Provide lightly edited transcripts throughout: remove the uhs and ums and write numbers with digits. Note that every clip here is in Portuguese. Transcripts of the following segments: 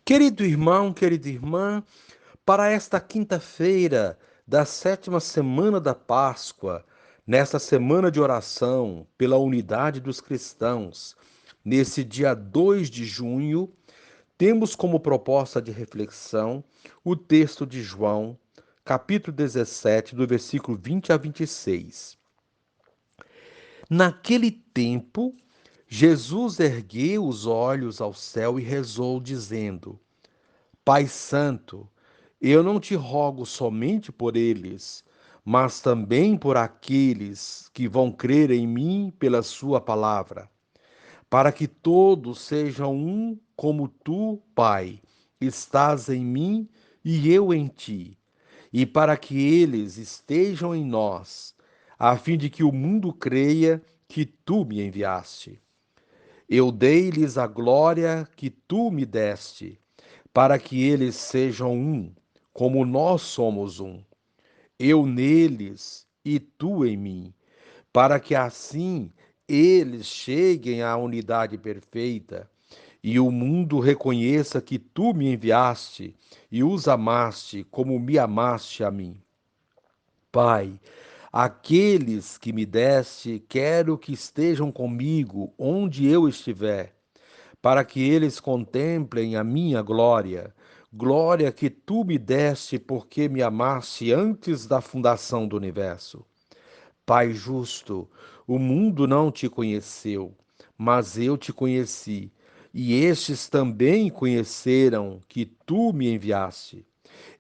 Querido irmão, querida irmã, para esta quinta-feira da sétima semana da Páscoa, nesta semana de oração pela unidade dos cristãos, nesse dia 2 de junho, temos como proposta de reflexão o texto de João, capítulo 17, do versículo 20 a 26. Naquele tempo, Jesus ergueu os olhos ao céu e rezou, dizendo: Pai Santo, eu não te rogo somente por eles, mas também por aqueles que vão crer em mim pela sua palavra, para que todos sejam um como tu, Pai, estás em mim e eu em ti, e para que eles estejam em nós, a fim de que o mundo creia que tu me enviaste. Eu dei-lhes a glória que tu me deste, para que eles sejam um, como nós somos um. Eu neles e tu em mim, para que assim eles cheguem à unidade perfeita e o mundo reconheça que tu me enviaste e os amaste como me amaste a mim. Pai, aqueles que me deste, quero que estejam comigo onde eu estiver, para que eles contemplem a minha glória, glória que tu me deste porque me amaste antes da fundação do universo. Pai justo, o mundo não te conheceu, mas eu te conheci, e estes também conheceram que tu me enviaste.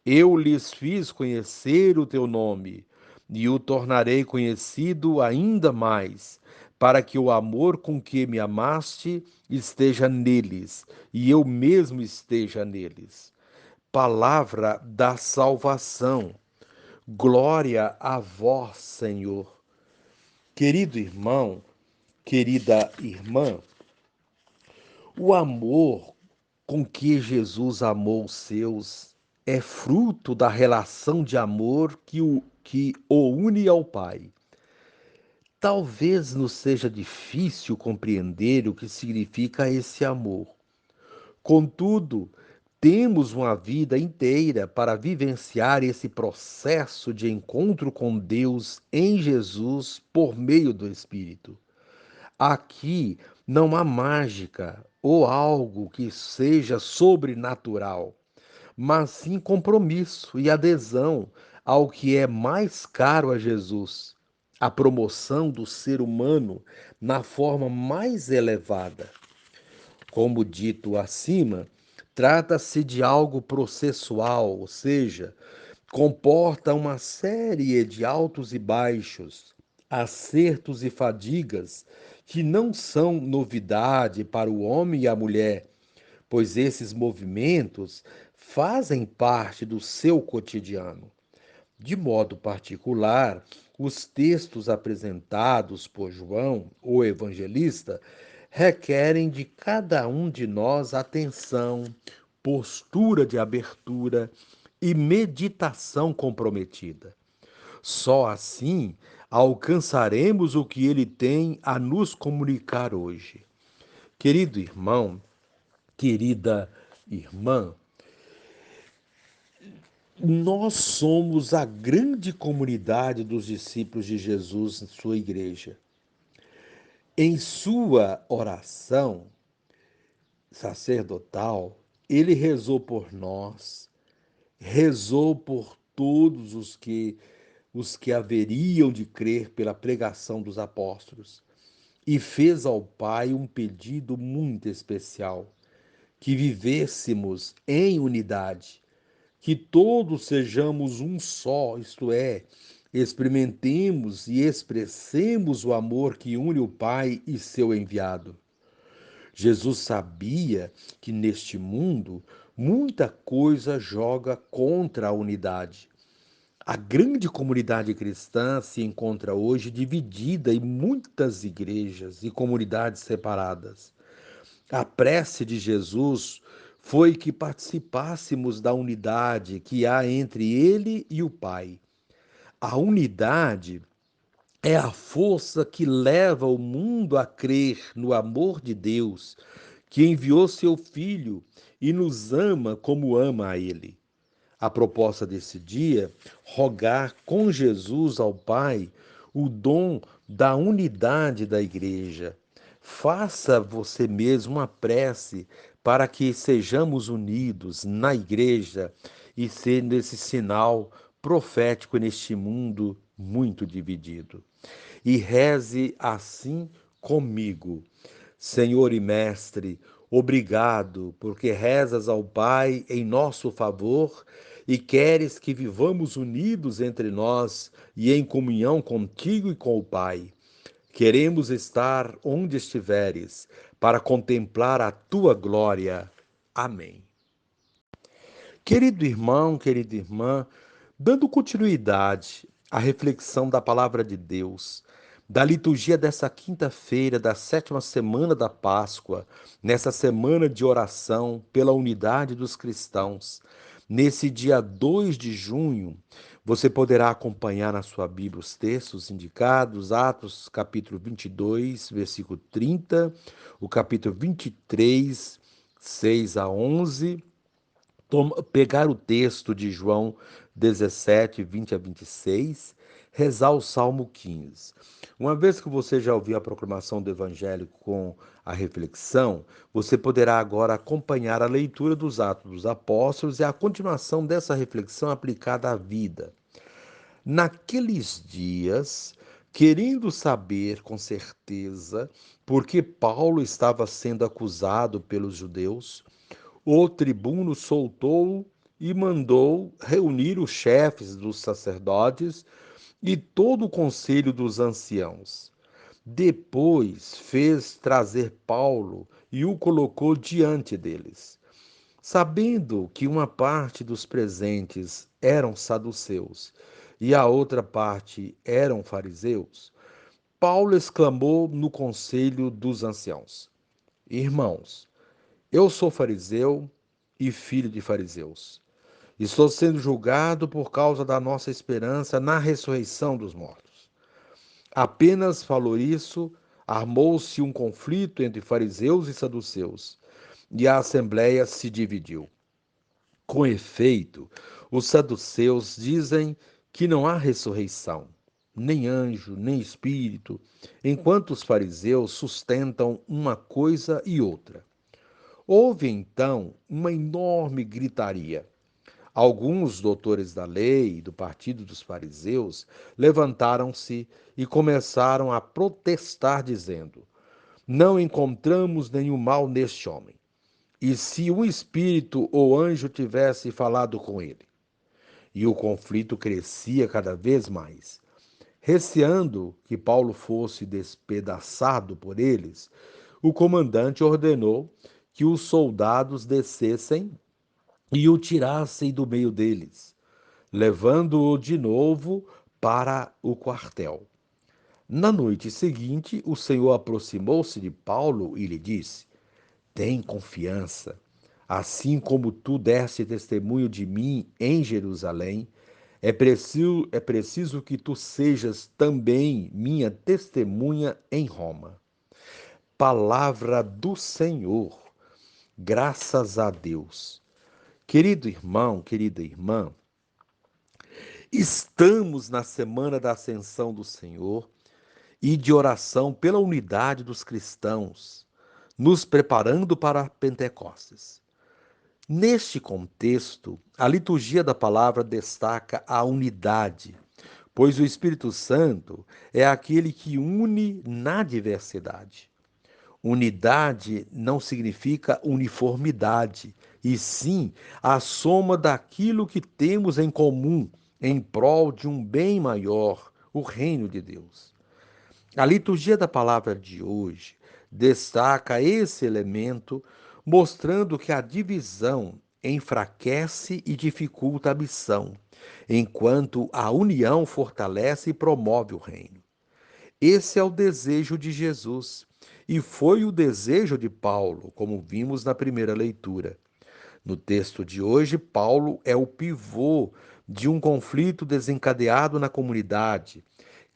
Eu lhes fiz conhecer o teu nome, e o tornarei conhecido ainda mais, para que o amor com que me amaste esteja neles, e eu mesmo esteja neles. Palavra da salvação. Glória a vós, Senhor. Querido irmão, querida irmã, o amor com que Jesus amou os seus é fruto da relação de amor que o une ao Pai. Talvez nos seja difícil compreender o que significa esse amor. Contudo, temos uma vida inteira para vivenciar esse processo de encontro com Deus em Jesus por meio do Espírito. Aqui não há mágica ou algo que seja sobrenatural, mas sim compromisso e adesão ao que é mais caro a Jesus, a promoção do ser humano na forma mais elevada. Como dito acima, trata-se de algo processual, ou seja, comporta uma série de altos e baixos, acertos e fadigas que não são novidade para o homem e a mulher, pois esses movimentos fazem parte do seu cotidiano. De modo particular, os textos apresentados por João, o evangelista, requerem de cada um de nós atenção, postura de abertura e meditação comprometida. Só assim alcançaremos o que ele tem a nos comunicar hoje. Querido irmão, querida irmã, nós somos a grande comunidade dos discípulos de Jesus em sua igreja. Em sua oração sacerdotal, ele rezou por nós, rezou por todos os que haveriam de crer pela pregação dos apóstolos e fez ao Pai um pedido muito especial, que vivêssemos em unidade, que todos sejamos um só, isto é, experimentemos e expressemos o amor que une o Pai e seu enviado. Jesus sabia que neste mundo muita coisa joga contra a unidade. A grande comunidade cristã se encontra hoje dividida em muitas igrejas e comunidades separadas. A prece de Jesus foi que participássemos da unidade que há entre ele e o Pai. A unidade é a força que leva o mundo a crer no amor de Deus, que enviou seu Filho e nos ama como ama a Ele. A proposta desse dia, rogar com Jesus ao Pai o dom da unidade da igreja. Faça você mesmo uma prece para que sejamos unidos na igreja e sendo esse sinal profético neste mundo muito dividido. E reze assim comigo. Senhor e Mestre, obrigado, porque rezas ao Pai em nosso favor e queres que vivamos unidos entre nós e em comunhão contigo e com o Pai. Queremos estar onde estiveres para contemplar a tua glória. Amém. Querido irmão, querida irmã, dando continuidade à reflexão da palavra de Deus, da liturgia dessa quinta-feira, da sétima semana da Páscoa, nessa semana de oração pela unidade dos cristãos, nesse dia 2 de junho, você poderá acompanhar na sua Bíblia os textos indicados, Atos capítulo 22, versículo 30, o capítulo 23, 6 a 11, pegar o texto de João 17, 20 a 26, rezar o Salmo 15. Uma vez que você já ouviu a proclamação do Evangelho com a reflexão, você poderá agora acompanhar a leitura dos Atos dos Apóstolos e a continuação dessa reflexão aplicada à vida. Naqueles dias, querendo saber com certeza por que Paulo estava sendo acusado pelos judeus, o tribuno soltou e mandou reunir os chefes dos sacerdotes e todo o conselho dos anciãos. Depois fez trazer Paulo e o colocou diante deles. Sabendo que uma parte dos presentes eram saduceus e a outra parte eram fariseus, Paulo exclamou no conselho dos anciãos: Irmãos, eu sou fariseu e filho de fariseus. Estou sendo julgado por causa da nossa esperança na ressurreição dos mortos. Apenas falou isso, armou-se um conflito entre fariseus e saduceus, e a assembleia se dividiu. Com efeito, os saduceus dizem que não há ressurreição, nem anjo, nem espírito, enquanto os fariseus sustentam uma coisa e outra. Houve então uma enorme gritaria. Alguns doutores da lei, do partido dos fariseus, levantaram-se e começaram a protestar, dizendo: Não encontramos nenhum mal neste homem. E se um espírito ou anjo tivesse falado com ele? E o conflito crescia cada vez mais. Receando que Paulo fosse despedaçado por eles, o comandante ordenou que os soldados descessem e o tirassem do meio deles, levando-o de novo para o quartel. Na noite seguinte, o Senhor aproximou-se de Paulo e lhe disse: Tem confiança. Assim como tu deste testemunho de mim em Jerusalém, é preciso que tu sejas também minha testemunha em Roma. Palavra do Senhor. Graças a Deus. Querido irmão, querida irmã, estamos na semana da ascensão do Senhor e de oração pela unidade dos cristãos, nos preparando para Pentecostes. Neste contexto, a liturgia da palavra destaca a unidade, pois o Espírito Santo é aquele que une na diversidade. Unidade não significa uniformidade, e sim a soma daquilo que temos em comum em prol de um bem maior, o reino de Deus. A liturgia da palavra de hoje destaca esse elemento, mostrando que a divisão enfraquece e dificulta a missão, enquanto a união fortalece e promove o reino. Esse é o desejo de Jesus e foi o desejo de Paulo, como vimos na primeira leitura. No texto de hoje, Paulo é o pivô de um conflito desencadeado na comunidade,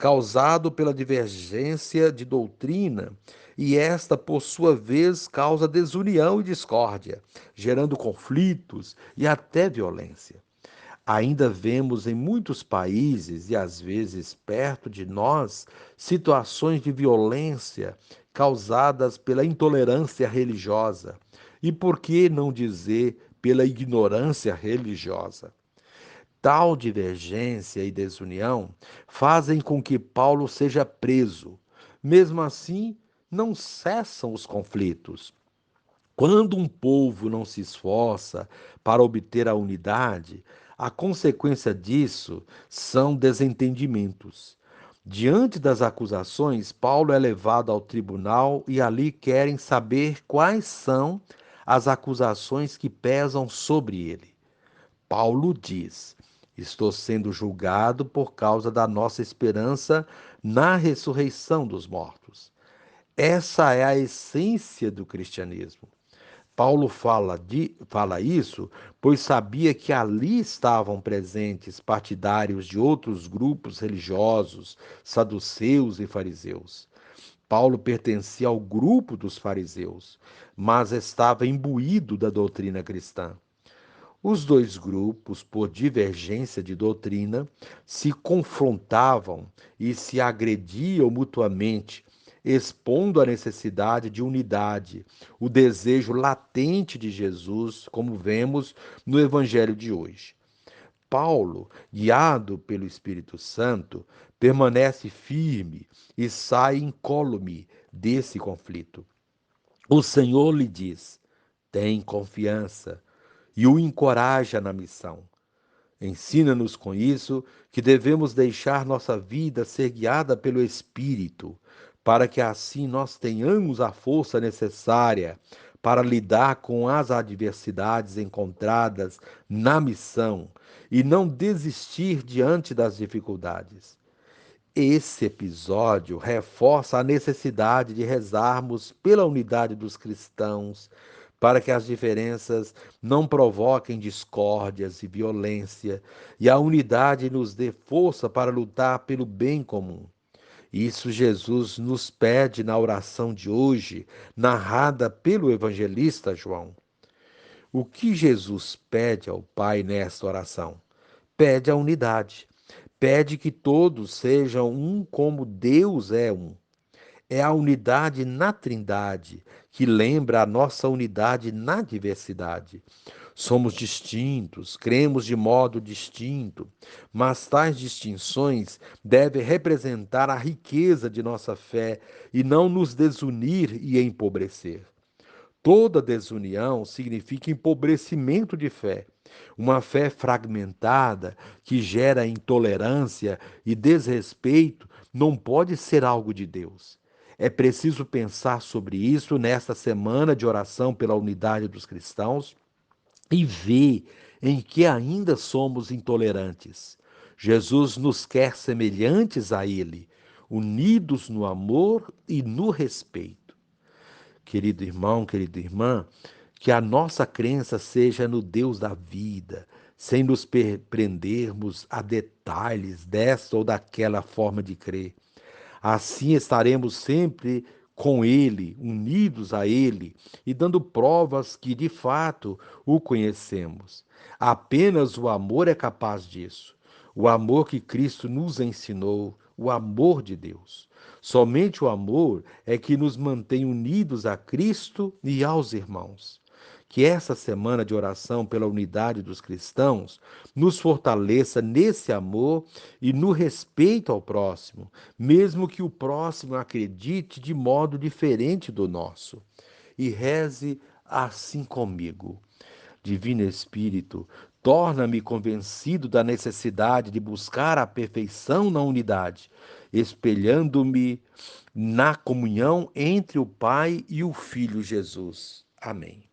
causado pela divergência de doutrina, e esta, por sua vez, causa desunião e discórdia, gerando conflitos e até violência. Ainda vemos em muitos países, e às vezes perto de nós, situações de violência causadas pela intolerância religiosa. E por que não dizer pela ignorância religiosa? Tal divergência e desunião fazem com que Paulo seja preso. Mesmo assim, não cessam os conflitos. Quando um povo não se esforça para obter a unidade, a consequência disso são desentendimentos. Diante das acusações, Paulo é levado ao tribunal e ali querem saber quais são as acusações que pesam sobre ele. Paulo diz: Estou sendo julgado por causa da nossa esperança na ressurreição dos mortos. Essa é a essência do cristianismo. Paulo fala isso, pois sabia que ali estavam presentes partidários de outros grupos religiosos, saduceus e fariseus. Paulo pertencia ao grupo dos fariseus, mas estava imbuído da doutrina cristã. Os dois grupos, por divergência de doutrina, se confrontavam e se agrediam mutuamente, expondo a necessidade de unidade, o desejo latente de Jesus, como vemos no Evangelho de hoje. Paulo, guiado pelo Espírito Santo, permanece firme e sai incólume desse conflito. O Senhor lhe diz: tem confiança e o encoraja na missão. Ensina-nos com isso que devemos deixar nossa vida ser guiada pelo Espírito, para que assim nós tenhamos a força necessária para lidar com as adversidades encontradas na missão e não desistir diante das dificuldades. Esse episódio reforça a necessidade de rezarmos pela unidade dos cristãos, para que as diferenças não provoquem discórdias e violência, e a unidade nos dê força para lutar pelo bem comum. Isso Jesus nos pede na oração de hoje, narrada pelo evangelista João. O que Jesus pede ao Pai nesta oração? Pede a unidade. Pede que todos sejam um como Deus é um. É a unidade na Trindade que lembra a nossa unidade na diversidade. Somos distintos, cremos de modo distinto, mas tais distinções devem representar a riqueza de nossa fé e não nos desunir e empobrecer. Toda desunião significa empobrecimento de fé. Uma fé fragmentada que gera intolerância e desrespeito não pode ser algo de Deus. É preciso pensar sobre isso nesta semana de oração pela unidade dos cristãos e ver em que ainda somos intolerantes. Jesus nos quer semelhantes a Ele, unidos no amor e no respeito. Querido irmão, querida irmã, que a nossa crença seja no Deus da vida, sem nos prendermos a detalhes dessa ou daquela forma de crer. Assim estaremos sempre com Ele, unidos a Ele e dando provas que de fato o conhecemos. Apenas o amor é capaz disso. O amor que Cristo nos ensinou, o amor de Deus. Somente o amor é que nos mantém unidos a Cristo e aos irmãos. Que essa semana de oração pela unidade dos cristãos nos fortaleça nesse amor e no respeito ao próximo, mesmo que o próximo acredite de modo diferente do nosso. E reze assim comigo. Divino Espírito, torna-me convencido da necessidade de buscar a perfeição na unidade, espelhando-me na comunhão entre o Pai e o Filho Jesus. Amém.